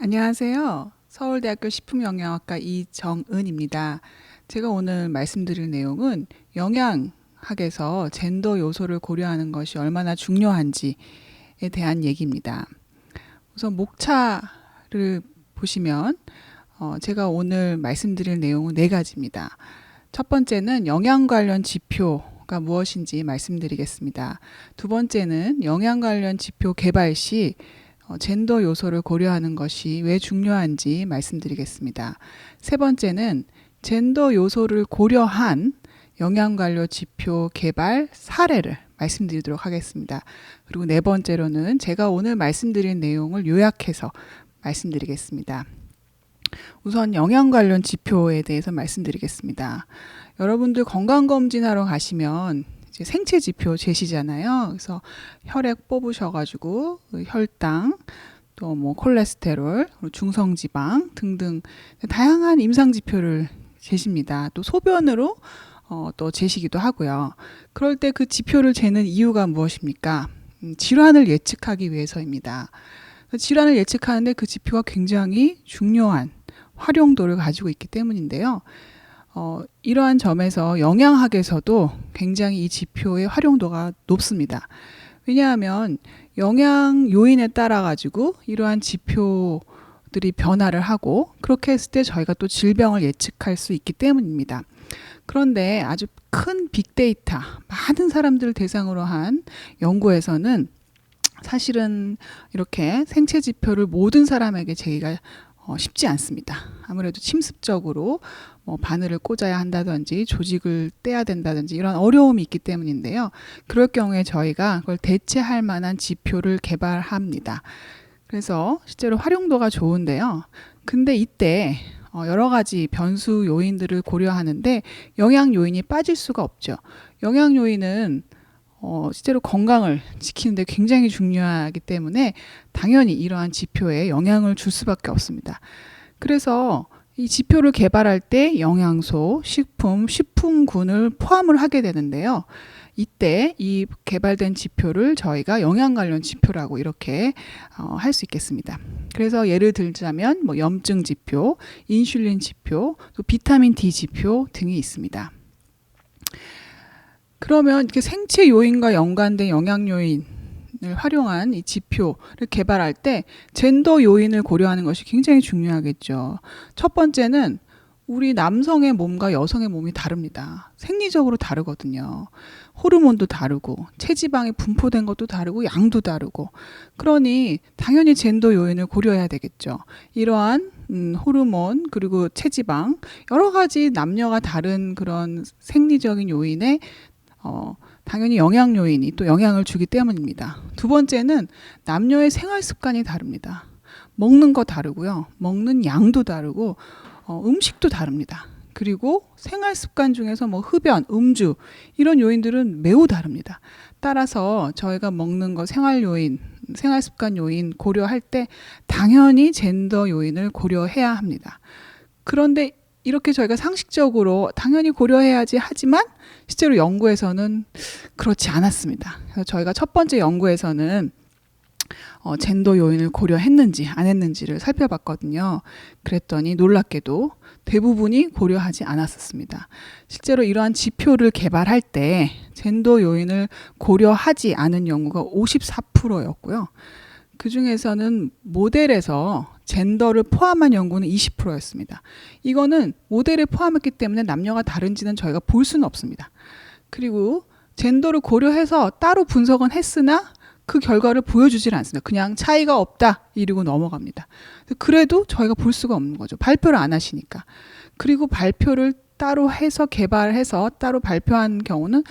안녕하세요. 서울대학교 식품영양학과 이정은입니다. 제가 오늘 말씀드릴 내용은 영양학에서 젠더 요소를 고려하는 것이 얼마나 중요한지에 대한 얘기입니다. 우선 목차를 보시면 제가 오늘 말씀드릴 내용은 네 가지입니다. 첫 번째는 영양 관련 지표가 무엇인지 말씀드리겠습니다. 두 번째는 영양 관련 지표 개발 시 젠더 요소를 고려하는 것이 왜 중요한지 말씀드리겠습니다. 세 번째는 젠더 요소를 고려한 영양관료 지표 개발 사례를 말씀드리도록 하겠습니다. 그리고 네 번째로는 제가 오늘 말씀드린 내용을 요약해서 말씀드리겠습니다. 우선 영양 관련 지표에 대해서 말씀드리겠습니다. 여러분들 건강검진하러 가시면 이제 생체 지표 재시잖아요. 그래서 혈액 뽑으셔가지고 혈당, 또 뭐 콜레스테롤, 중성지방 등등 다양한 임상 지표를 재십니다. 또 소변으로 또 재시기도 하고요. 그럴 때 그 지표를 재는 이유가 무엇입니까? 질환을 예측하기 위해서입니다. 질환을 예측하는데 그 지표가 굉장히 중요한 활용도를 가지고 있기 때문인데요. 이러한 점에서 영양학에서도 굉장히 이 지표의 활용도가 높습니다. 왜냐하면 영양 요인에 따라 가지고 이러한 지표들이 변화를 하고 그렇게 했을 때 저희가 또 질병을 예측할 수 있기 때문입니다. 그런데 아주 큰 빅데이터, 많은 사람들을 대상으로 한 연구에서는 사실은 이렇게 생체 지표를 모든 사람에게 제기가 쉽지 않습니다. 아무래도 침습적으로 바늘을 꽂아야 한다든지 조직을 떼야 된다든지 이런 어려움이 있기 때문인데요. 그럴 경우에 저희가 그걸 대체할 만한 지표를 개발합니다. 그래서 실제로 활용도가 좋은데요. 근데 이때 여러 가지 변수 요인들을 고려하는데 영양 요인이 빠질 수가 없죠. 영양 요인은 실제로 건강을 지키는데 굉장히 중요하기 때문에 당연히 이러한 지표에 영향을 줄 수밖에 없습니다. 그래서 이 지표를 개발할 때 영양소, 식품, 식품군을 포함을 하게 되는데요. 이때 이 개발된 지표를 저희가 영양 관련 지표라고 이렇게 할 수 있겠습니다. 그래서 예를 들자면 염증 지표, 인슐린 지표, 또 비타민 D 지표 등이 있습니다. 그러면 이렇게 생체 요인과 연관된 영양 요인을 활용한 이 지표를 개발할 때 젠더 요인을 고려하는 것이 굉장히 중요하겠죠. 첫 번째는 우리 남성의 몸과 여성의 몸이 다릅니다. 생리적으로 다르거든요. 호르몬도 다르고 체지방이 분포된 것도 다르고 양도 다르고 그러니 당연히 젠더 요인을 고려해야 되겠죠. 이러한 호르몬 그리고 체지방 여러 가지 남녀가 다른 그런 생리적인 요인에 당연히 영양 요인이 또 영향을 주기 때문입니다. 두 번째는 남녀의 생활 습관이 다릅니다. 먹는 거 다르고요. 먹는 양도 다르고 음식도 다릅니다. 그리고 생활 습관 중에서 흡연, 음주 이런 요인들은 매우 다릅니다. 따라서 저희가 먹는 거 생활 요인, 생활 습관 요인 고려할 때 당연히 젠더 요인을 고려해야 합니다. 그런데 이렇게 저희가 상식적으로 당연히 고려해야지 하지만 실제로 연구에서는 그렇지 않았습니다. 그래서 저희가 첫 번째 연구에서는 젠더 요인을 고려했는지 안 했는지를 살펴봤거든요. 그랬더니 놀랍게도 대부분이 고려하지 않았었습니다. 실제로 이러한 지표를 개발할 때 젠더 요인을 고려하지 않은 연구가 54%였고요. 그 중에서는 모델에서 젠더를 포함한 연구는 20%였습니다. 이거는 모델에 포함했기 때문에 남녀가 다른지는 저희가 볼 수는 없습니다. 그리고 젠더를 고려해서 따로 분석은 했으나 그 결과를 보여주질 않습니다. 그냥 차이가 없다 이러고 넘어갑니다. 그래도 저희가 볼 수가 없는 거죠. 발표를 안 하시니까. 그리고 발표를 따로 해서 개발해서 따로 발표한 경우는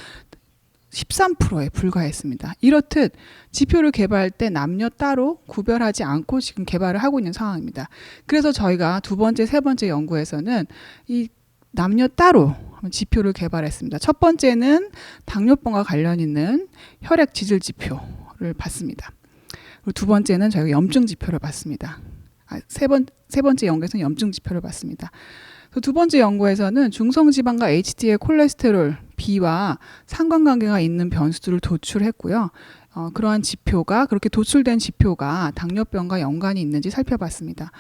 13%에 불과했습니다. 이렇듯 지표를 개발할 때 남녀 따로 구별하지 않고 지금 개발을 하고 있는 상황입니다. 그래서 저희가 두 번째, 세 번째 연구에서는 이 남녀 따로 지표를 개발했습니다. 첫 번째는 당뇨병과 관련 있는 혈액 지질 지표를 봤습니다. 그리고 두 번째는 저희가 염증 지표를 봤습니다. 세 번째 연구에서는 염증 지표를 봤습니다. 두 번째 연구에서는 중성지방과 HDL 콜레스테롤 B와 상관관계가 있는 변수들을 도출했고요. 그러한 지표가 그렇게 도출된 지표가 당뇨병과 연관이 있는지 살펴봤습니다.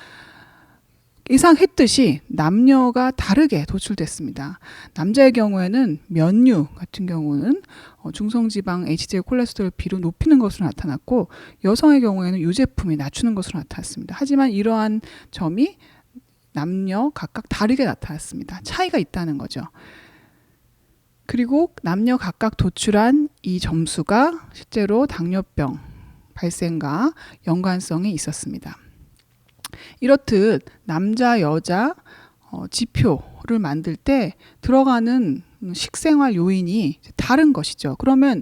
예상했듯이 남녀가 다르게 도출됐습니다. 남자의 경우에는 면류 같은 경우는 중성지방 HDL 콜레스테롤 비율을 높이는 것으로 나타났고 여성의 경우에는 유제품이 낮추는 것으로 나타났습니다. 하지만 이러한 점이 남녀 각각 다르게 나타났습니다. 차이가 있다는 거죠. 그리고 남녀 각각 도출한 이 점수가 실제로 당뇨병 발생과 연관성이 있었습니다. 이렇듯 남자, 여자 지표를 만들 때 들어가는 식생활 요인이 다른 것이죠. 그러면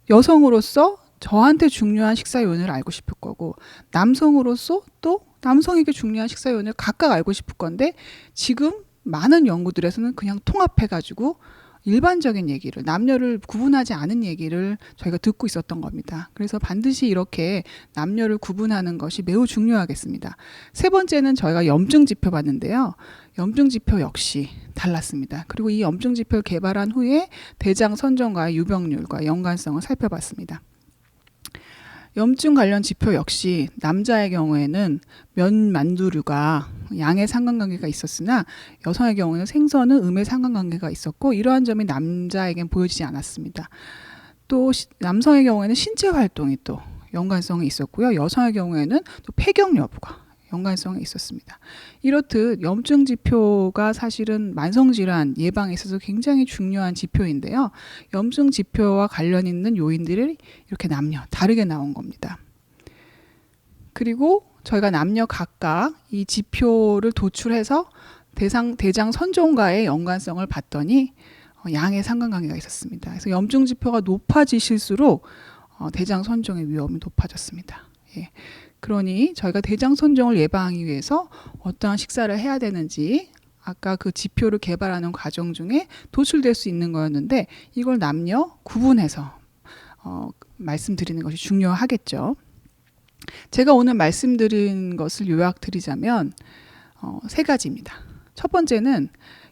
여성으로서 저한테 중요한 식사 요인을 알고 싶을 거고 남성으로서 또 남성에게 중요한 식사 요인을 각각 알고 싶을 건데 지금 많은 연구들에서는 그냥 통합해가지고 일반적인 얘기를 남녀를 구분하지 않은 얘기를 저희가 듣고 있었던 겁니다. 그래서 반드시 이렇게 남녀를 구분하는 것이 매우 중요하겠습니다. 세 번째는 저희가 염증 지표 봤는데요. 염증 지표 역시 달랐습니다. 그리고 이 염증 지표를 개발한 후에 대장 선종과의 유병률과 연관성을 살펴봤습니다. 염증 관련 지표 역시 남자의 경우에는 면 만두류가 양의 상관관계가 있었으나 여성의 경우는 생선은 음의 상관관계가 있었고 이러한 점이 남자에겐 보여지지 않았습니다. 또 남성의 경우에는 신체 활동이 또 연관성이 있었고요. 여성의 경우에는 또 폐경 여부가 연관성이 있었습니다. 이렇듯 염증 지표가 사실은 만성질환 예방에 있어서 굉장히 중요한 지표인데요. 염증 지표와 관련 있는 요인들이 이렇게 남녀 다르게 나온 겁니다. 그리고 저희가 남녀 각각 이 지표를 도출해서 대장 선종과의 연관성을 봤더니 양의 상관관계가 있었습니다. 그래서 염증 지표가 높아지실수록 대장 선종의 위험이 높아졌습니다. 예. 그러니 저희가 대장 선종을 예방하기 위해서 어떠한 식사를 해야 되는지 아까 그 지표를 개발하는 과정 중에 도출될 수 있는 거였는데 이걸 남녀 구분해서 말씀드리는 것이 중요하겠죠. 제가 오늘 말씀드린 것을 요약드리자면 세 가지입니다. 첫 번째는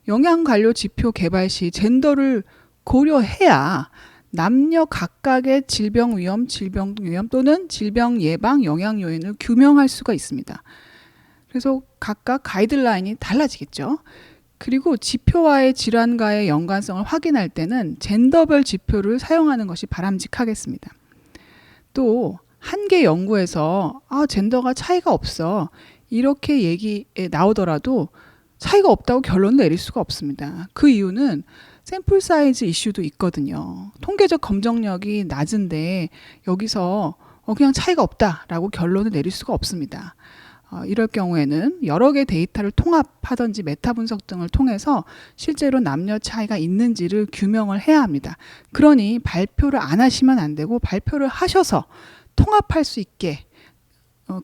영양관료 지표 개발 시 젠더를 고려해야 남녀 각각의 질병 위험 또는 질병 예방 영양 요인을 규명할 수가 있습니다. 그래서 각각 가이드라인이 달라지겠죠. 그리고 지표와의 질환과의 연관성을 확인할 때는 젠더별 지표를 사용하는 것이 바람직하겠습니다. 또 한 개 연구에서 젠더가 차이가 없어 이렇게 얘기에 나오더라도 차이가 없다고 결론을 내릴 수가 없습니다. 그 이유는 샘플 사이즈 이슈도 있거든요. 통계적 검정력이 낮은데 여기서 그냥 차이가 없다라고 결론을 내릴 수가 없습니다. 이럴 경우에는 여러 개 데이터를 통합하든지 메타 분석 등을 통해서 실제로 남녀 차이가 있는지를 규명을 해야 합니다. 그러니 발표를 안 하시면 안 되고 발표를 하셔서 통합할 수 있게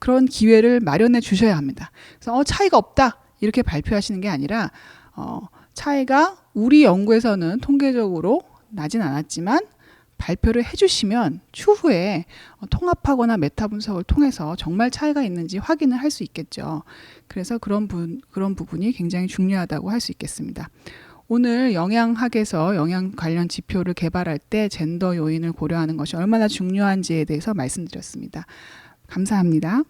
그런 기회를 마련해 주셔야 합니다. 그래서 차이가 없다 이렇게 발표하시는 게 아니라 차이가 우리 연구에서는 통계적으로 나진 않았지만 발표를 해주시면 추후에 통합하거나 메타 분석을 통해서 정말 차이가 있는지 확인을 할 수 있겠죠. 그래서 그런 부분이 굉장히 중요하다고 할 수 있겠습니다. 오늘 영양학에서 영양 관련 지표를 개발할 때 젠더 요인을 고려하는 것이 얼마나 중요한지에 대해서 말씀드렸습니다. 감사합니다.